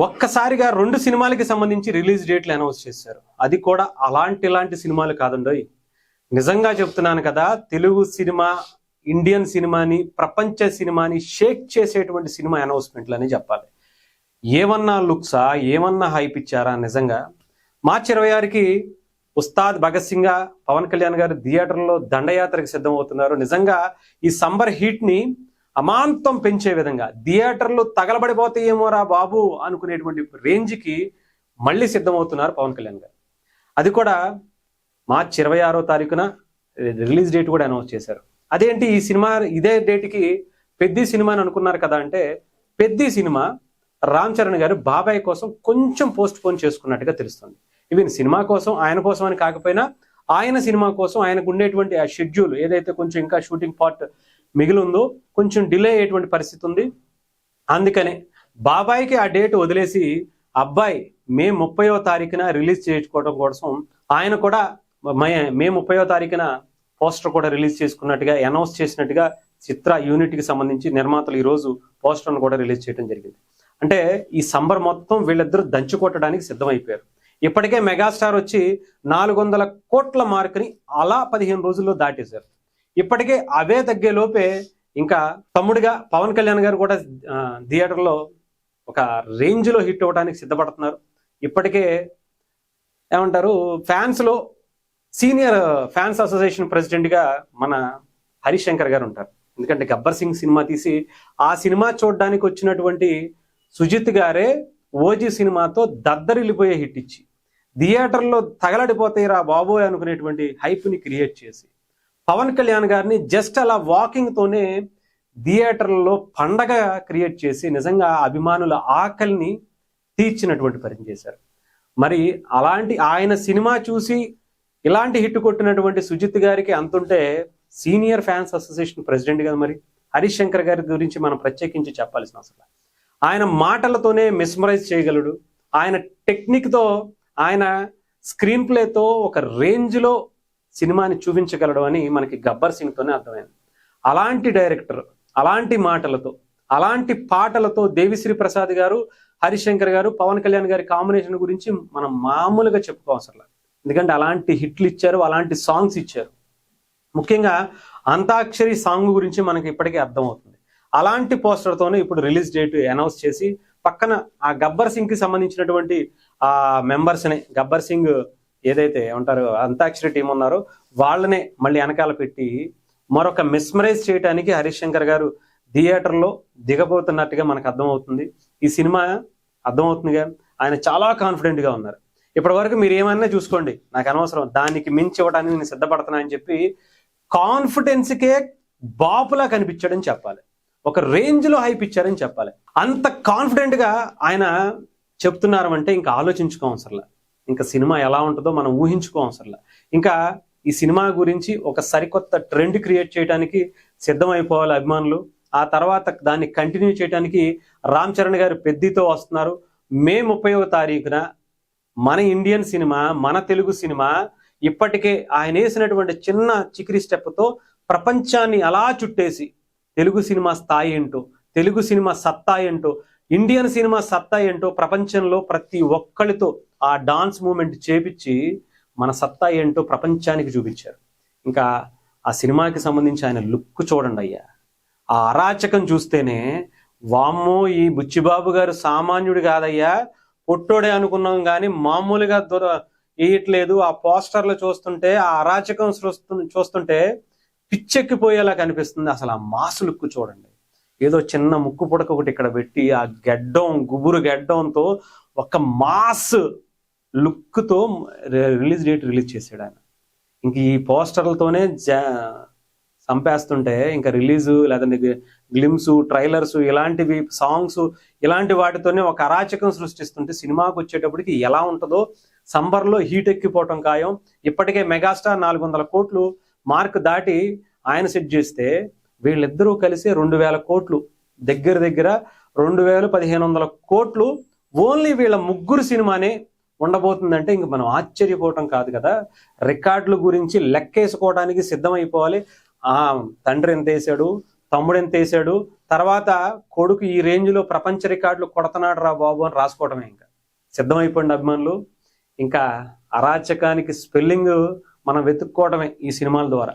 ఒక్కసారిగా 2 సినిమాలకి సంబంధించి రిలీజ్ డేట్లు అనౌన్స్ చేశారు. అది కూడా ఇలాంటి సినిమాలు కాదండోయ్. నిజంగా చెప్తున్నాను కదా, తెలుగు సినిమా, ఇండియన్ సినిమాని, ప్రపంచ సినిమాని షేక్ చేసేటువంటి సినిమా అనౌన్స్మెంట్లు అని చెప్పాలి. ఏమన్నా లుక్సా, ఏమన్నా హైప్ ఇచ్చారా? నిజంగా మార్చి 26కి ఉస్తాద్ భగత్ సింగ్ పవన్ కళ్యాణ్ గారు థియేటర్లో దండయాత్రకు సిద్ధమవుతున్నారు. నిజంగా ఈ సంబర్ హీట్ ని అమాంతం పెంచే విధంగా, థియేటర్లు తగలబడిపోతాయేమోరా బాబు అనుకునేటువంటి రేంజ్కి మళ్ళీ సిద్ధమవుతున్నారు పవన్ కళ్యాణ్ గారు. అది కూడా మార్చి 26వ తారీఖున రిలీజ్ డేట్ కూడా అనౌన్స్ చేశారు. అదేంటి ఈ సినిమా ఇదే డేట్కి పెద్ది సినిమా అని అనుకున్నారు కదా అంటే, పెద్ది సినిమా రామ్ చరణ్ గారు బాబాయ్ కోసం కొంచెం పోస్ట్ పోన్ చేసుకున్నట్టుగా తెలుస్తుంది. ఈవెన్ సినిమా కోసం, ఆయన కోసం అని కాకపోయినా ఆయన సినిమా కోసం ఆయనకు ఉండేటువంటి ఆ షెడ్యూల్ ఏదైతే కొంచెం ఇంకా షూటింగ్ పార్ట్ మిగిలి ఉందో కొంచెం డిలే అయ్యేటువంటి పరిస్థితి ఉంది. అందుకనే బాబాయ్కి ఆ డేట్ వదిలేసి అబ్బాయి మే 30వ తారీఖున రిలీజ్ చేసుకోవడం కోసం ఆయన కూడా మే 30వ తారీఖున పోస్టర్ కూడా రిలీజ్ చేసుకున్నట్టుగా అనౌన్స్ చేసినట్టుగా చిత్ర యూనిట్కి సంబంధించి నిర్మాతలు ఈరోజు పోస్టర్ను కూడా రిలీజ్ చేయడం జరిగింది. అంటే ఈ సంబర్ మొత్తం వీళ్ళిద్దరూ దంచుకొట్టడానికి సిద్ధమైపోయారు. ఇప్పటికే మెగాస్టార్ వచ్చి 400 కోట్ల మార్కుని అలా 15 రోజుల్లో దాటేశారు. ఇప్పటికే అవే తగ్గే లోపే ఇంకా తమ్ముడిగా పవన్ కళ్యాణ్ గారు కూడా థియేటర్లో ఒక రేంజ్లో హిట్ అవ్వడానికి సిద్ధపడుతున్నారు. ఇప్పటికే ఏమంటారు, ఫ్యాన్స్లో సీనియర్ ఫ్యాన్స్ అసోసియేషన్ ప్రెసిడెంట్గా మన హరిశంకర్ గారు ఉంటారు. ఎందుకంటే గబ్బర్ సింగ్ సినిమా తీసి ఆ సినిమా చూడడానికి వచ్చినటువంటి సుజిత్ గారే ఓజీ సినిమాతో దద్దరిల్లిపోయే హిట్ ఇచ్చి థియేటర్లో తగలడిపోతాయిరా బాబోయ్ అనుకునేటువంటి హైప్ని క్రియేట్ చేసి పవన్ కళ్యాణ్ గారిని జస్ట్ అలా వాకింగ్ తోనే థియేటర్లో పండగ క్రియేట్ చేసి నిజంగా అభిమానుల ఆకలిని తీర్చినటువంటి పని చేశారు. మరి అలాంటి ఆయన సినిమా చూసి ఇలాంటి హిట్ కొట్టినటువంటి సుజిత్ గారికి అంతుంటే సీనియర్ ఫ్యాన్స్ అసోసియేషన్ ప్రెసిడెంట్ కదా, మరి హరిశంకర్ గారి గురించి మనం ప్రత్యేకించి చెప్పాల్సిన అవసరం. ఆయన మాటలతోనే మెస్మరైజ్ చేయగలడు. ఆయన టెక్నిక్తో, ఆయన స్క్రీన్ ప్లేతో ఒక రేంజ్లో సినిమాని చూపించగలడు అని మనకి గబ్బర్ సింగ్తోనే అర్థమైంది. అలాంటి డైరెక్టర్, అలాంటి మాటలతో, అలాంటి పాటలతో దేవిశ్రీ ప్రసాద్ గారు, హరిశంకర్ గారు, పవన్ కళ్యాణ్ గారి కాంబినేషన్ గురించి మనం మామూలుగా చెప్పుకోవసరం. ఎందుకంటే అలాంటి హిట్లు ఇచ్చారు, అలాంటి సాంగ్స్ ఇచ్చారు. ముఖ్యంగా అంతాక్షరి సాంగ్ గురించి మనకి ఇప్పటికీ అర్థమవుతుంది. అలాంటి పోస్టర్తోనే ఇప్పుడు రిలీజ్ డేట్ అనౌన్స్ చేసి పక్కన ఆ గబ్బర్ సింగ్ కి సంబంధించినటువంటి ఆ మెంబర్స్ని, గబ్బర్ సింగ్ ఏదైతే ఉంటారో అంతాక్షరి టీం ఉన్నారో వాళ్ళనే మళ్ళీ వెనకాల పెట్టి మరొక మిస్మరైజ్ చేయడానికి హరిశంకర్ గారు థియేటర్లో దిగబోతున్నట్టుగా మనకు అర్థమవుతుంది. ఈ సినిమా అర్థమవుతుందిగా ఆయన చాలా కాన్ఫిడెంట్గా ఉన్నారు. ఇప్పటి వరకు మీరు ఏమన్నా చూసుకోండి, నాకు అనవసరం, దానికి మించి ఇవ్వడానికి నేను సిద్ధపడుతున్నా అని చెప్పి కాన్ఫిడెన్స్కే బాపులా కనిపించాడని చెప్పాలి. ఒక రేంజ్లో హైప్ ఇచ్చారని చెప్పాలి. అంత కాన్ఫిడెంట్గా ఆయన చెప్తున్నారు అంటే ఇంకా ఆలోచించుకోవసరంలా, ఇంకా సినిమా ఎలా ఉంటుందో మనం ఊహించుకోవసరంలా. ఇంకా ఈ సినిమా గురించి ఒక సరికొత్త ట్రెండ్ క్రియేట్ చేయడానికి సిద్ధమైపోవాలి అభిమానులు. ఆ తర్వాత దాన్ని కంటిన్యూ చేయడానికి రామ్ చరణ్ గారు పెద్దితో వస్తున్నారు. మే 30వ తారీఖున మన ఇండియన్ సినిమా, మన తెలుగు సినిమా ఇప్పటికే ఆయన వేసినటువంటి చిన్న చికిరి స్టెప్తో ప్రపంచాన్ని అలా చుట్టేసి తెలుగు సినిమా స్థాయి ఏంటో, తెలుగు సినిమా సత్తా ఏంటో, ఇండియన్ సినిమా సత్తా ఏంటో ప్రపంచంలో ప్రతి ఒక్కరితో ఆ డాన్స్ మూమెంట్ చేపించి మన సత్తా ఏంటో ప్రపంచానికి చూపించారు. ఇంకా ఆ సినిమాకి సంబంధించి ఆయన లుక్ చూడండి అయ్యా. ఆ అరాచకం చూస్తేనే వామ్మో ఈ బుచ్చిబాబు గారు సామాన్యుడు కాదయ్యా, పొట్టోడే అనుకున్నాం కానీ మామూలుగా వేయట్లేదు. ఆ పోస్టర్లు చూస్తుంటే, ఆ అరాచకం చూస్తుంటే పిచ్చెక్కిపోయేలా కనిపిస్తుంది. అసలు ఆ మాస్ లుక్ చూడండి. ఏదో చిన్న ముక్కు పుడక ఒకటి ఇక్కడ పెట్టి ఆ గెడ్డం, గుబురు గెడ్డంతో ఒక మాస్ లుక్తో రిలీజ్ డేట్ రిలీజ్ చేశాడు ఆయన. ఇంక ఈ పోస్టర్లతోనే చంపేస్తుంటే ఇంకా రిలీజు లేదంటే గ్లిమ్స్, ట్రైలర్స్, ఇలాంటివి సాంగ్స్, ఇలాంటి వాటితోనే ఒక అరాచకం సృష్టిస్తుంటే సినిమాకి వచ్చేటప్పటికి ఎలా ఉంటుందో సంబర్లో హీట్ ఎక్కిపోవటం ఖాయం. ఇప్పటికే మెగాస్టార్ 400 కోట్లు మార్క్ దాటి ఆయన సెట్ చేస్తే వీళ్ళిద్దరూ కలిసి 2000 కోట్లు, దగ్గర 2000-1500 కోట్లు ఓన్లీ వీళ్ళ ముగ్గురు సినిమానే ఉండబోతుందంటే ఇంక మనం ఆశ్చర్యపోవటం కాదు కదా. రికార్డుల గురించి లెక్కేసుకోవడానికి సిద్ధమైపోవాలి. తండ్రి ఎంత వేసాడు, తమ్ముడు ఎంత వేసాడు, తర్వాత కొడుకు ఈ రేంజ్ లో ప్రపంచ రికార్డులు కొడుతున్నాడు రా బాబు అని రాసుకోవడమే. ఇంకా సిద్ధమైపోయింది అభిమానులు. ఇంకా అరాచకానికి స్పెల్లింగ్ మనం వెతుక్కోవడమే ఈ సినిమాల ద్వారా.